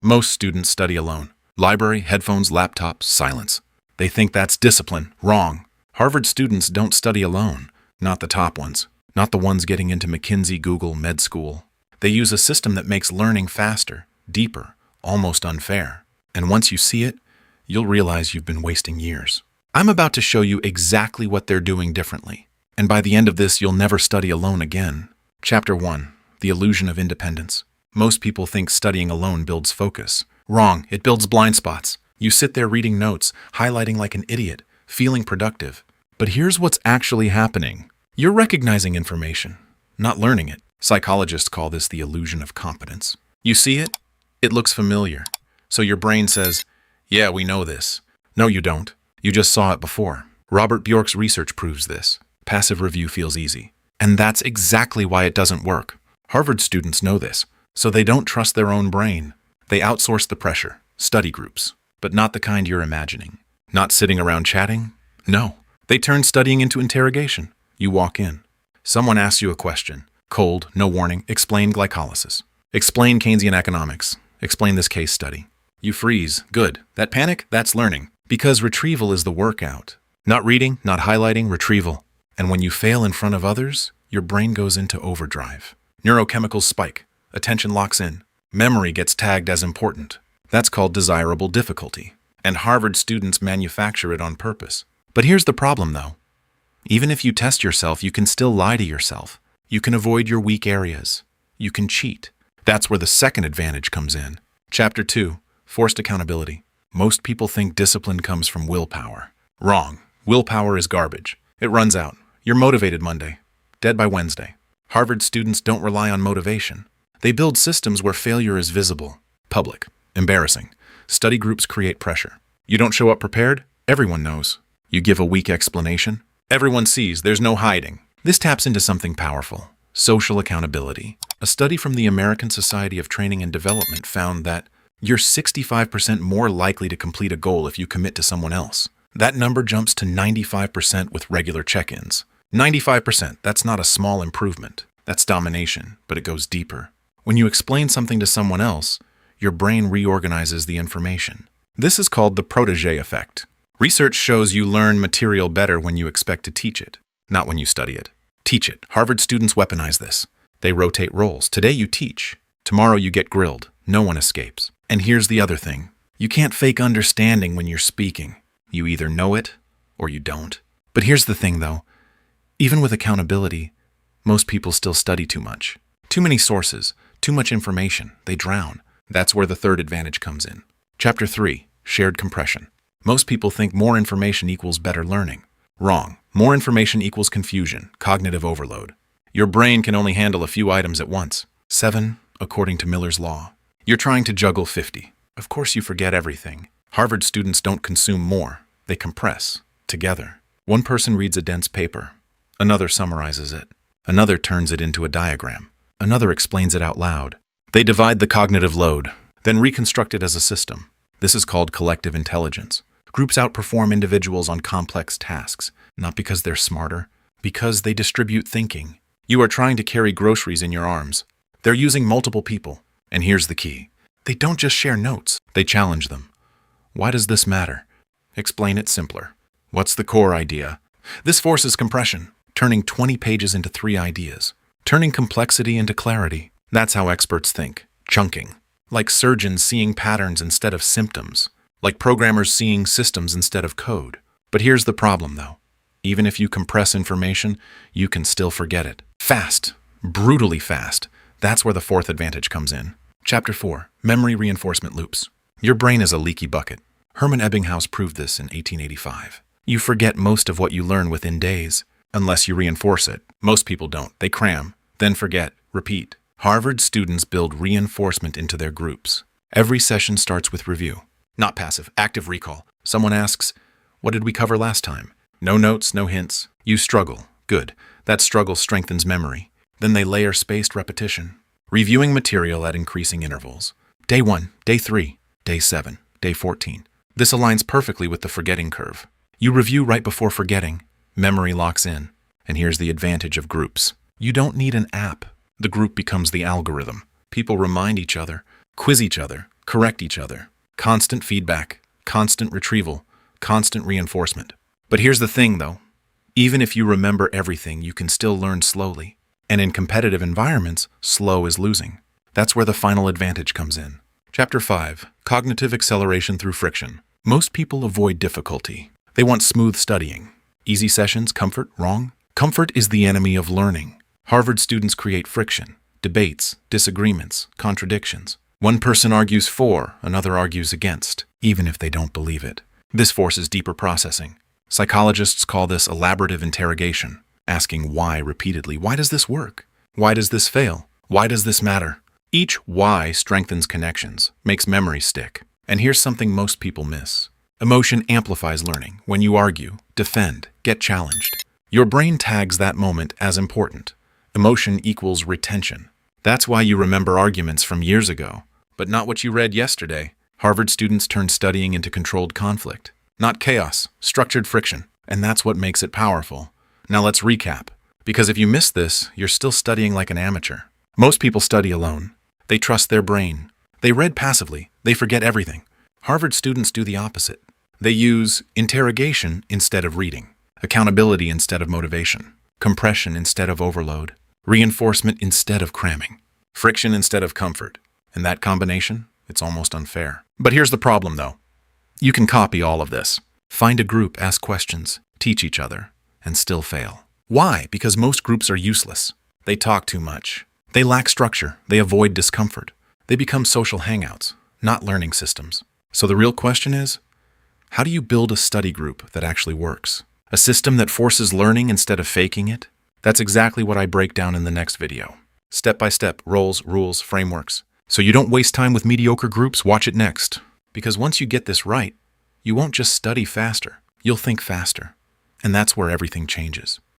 Most students study alone. Library, headphones, laptops, silence. They think that's discipline. Wrong. Harvard students don't study alone. Not the top ones. Not the ones getting into McKinsey, Google, med school. They use a system that makes learning faster, deeper, almost unfair. And once you see it, you'll realize you've been wasting years. I'm about to show you exactly what they're doing differently. And by the end of this, you'll never study alone again. Chapter 1. The Illusion of Independence. Most people think studying alone builds focus. Wrong. It builds blind spots. You sit there reading notes, highlighting like an idiot, feeling productive. But here's what's actually happening. You're recognizing information, not learning it. Psychologists call this the illusion of competence. You see it? It looks familiar. So your brain says, yeah, we know this. No, you don't. You just saw it before. Robert Bjork's research proves this. Passive review feels easy. And that's exactly why it doesn't work. Harvard students know this, so they don't trust their own brain. They outsource the pressure, study groups, but not the kind you're imagining. Not sitting around chatting? No. They turn studying into interrogation. You walk in. Someone asks you a question. Cold, no warning, explain glycolysis. Explain Keynesian economics. Explain this case study. You freeze. Good. That panic? That's learning. Because retrieval is the workout. Not reading, not highlighting, retrieval. And when you fail in front of others, your brain goes into overdrive. Neurochemicals spike. Attention locks in. Memory gets tagged as important. That's called desirable difficulty. And Harvard students manufacture it on purpose. But here's the problem, though. Even if you test yourself, you can still lie to yourself. You can avoid your weak areas. You can cheat. That's where the second advantage comes in. Chapter 2. Forced accountability. Most people think discipline comes from willpower. Wrong. Willpower is garbage. It runs out. You're motivated Monday. Dead by Wednesday. Harvard students don't rely on motivation. They build systems where failure is visible, public, embarrassing. Study groups create pressure. You don't show up prepared? Everyone knows. You give a weak explanation? Everyone sees. There's no hiding. This taps into something powerful. Social accountability. A study from the American Society of Training and Development found that you're 65% more likely to complete a goal if you commit to someone else. That number jumps to 95% with regular check-ins. 95%, that's not a small improvement. That's domination, but it goes deeper. When you explain something to someone else, your brain reorganizes the information. This is called the protégé effect. Research shows you learn material better when you expect to teach it, not when you study it. Teach it. Harvard students weaponize this. They rotate roles. Today you teach. Tomorrow you get grilled. No one escapes. And here's the other thing. You can't fake understanding when you're speaking. You either know it or you don't. But here's the thing, though. Even with accountability, most people still study too much. Too many sources, too much information. They drown. That's where the third advantage comes in. Chapter 3. Shared compression. Most people think more information equals better learning. Wrong. More information equals confusion, cognitive overload. Your brain can only handle a few items at once. 7, according to Miller's law. You're trying to juggle 50. Of course you forget everything. Harvard students don't consume more. They compress, together. One person reads a dense paper. Another summarizes it. Another turns it into a diagram. Another explains it out loud. They divide the cognitive load, then reconstruct it as a system. This is called collective intelligence. Groups outperform individuals on complex tasks, not because they're smarter, because they distribute thinking. You are trying to carry groceries in your arms. They're using multiple people. And here's the key. They don't just share notes. They challenge them. Why does this matter? Explain it simpler. What's the core idea? This forces compression, turning 20 pages into 3 ideas, turning complexity into clarity. That's how experts think. Chunking. Like surgeons seeing patterns instead of symptoms. Like programmers seeing systems instead of code. But here's the problem, though. Even if you compress information, you can still forget it. Fast. Brutally fast. That's where the fourth advantage comes in. Chapter 4. Memory reinforcement loops. Your brain is a leaky bucket. Hermann Ebbinghaus proved this in 1885. You forget most of what you learn within days, unless you reinforce it. Most people don't. They cram, then forget, repeat. Harvard students build reinforcement into their groups. Every session starts with review. Not passive, active recall. Someone asks, what did we cover last time? No notes, no hints. You struggle. Good. That struggle strengthens memory. Then they layer spaced repetition. Reviewing material at increasing intervals. Day 1, Day 3, Day 7, Day 14. This aligns perfectly with the forgetting curve. You review right before forgetting. Memory locks in. And here's the advantage of groups. You don't need an app. The group becomes the algorithm. People remind each other, quiz each other, correct each other. Constant feedback, constant retrieval, constant reinforcement. But here's the thing, though. Even if you remember everything, you can still learn slowly. And in competitive environments, slow is losing. That's where the final advantage comes in. Chapter 5. Cognitive Acceleration Through Friction. Most people avoid difficulty. They want smooth studying. Easy sessions, comfort, wrong? Comfort is the enemy of learning. Harvard students create friction, debates, disagreements, contradictions. One person argues for, another argues against, even if they don't believe it. This forces deeper processing. Psychologists call this elaborative interrogation, asking why repeatedly. Why does this work? Why does this fail? Why does this matter? Each why strengthens connections, makes memory stick. And here's something most people miss. Emotion amplifies learning. When you argue, defend, get challenged, your brain tags that moment as important. Emotion equals retention. That's why you remember arguments from years ago, but not what you read yesterday. Harvard students turn studying into controlled conflict. Not chaos, structured friction. And that's what makes it powerful. Now let's recap. Because if you miss this, you're still studying like an amateur. Most people study alone. They trust their brain. They read passively. They forget everything. Harvard students do the opposite. They use interrogation instead of reading, accountability instead of motivation, compression instead of overload, reinforcement instead of cramming, friction instead of comfort. And that combination, it's almost unfair. But here's the problem, though. You can copy all of this. Find a group, ask questions, teach each other, and still fail. Why? Because most groups are useless. They talk too much. They lack structure. They avoid discomfort. They become social hangouts, not learning systems. So the real question is, how do you build a study group that actually works? A system that forces learning instead of faking it? That's exactly what I break down in the next video. Step by step, roles, rules, frameworks. So you don't waste time with mediocre groups, watch it next. Because once you get this right, you won't just study faster, you'll think faster. And that's where everything changes.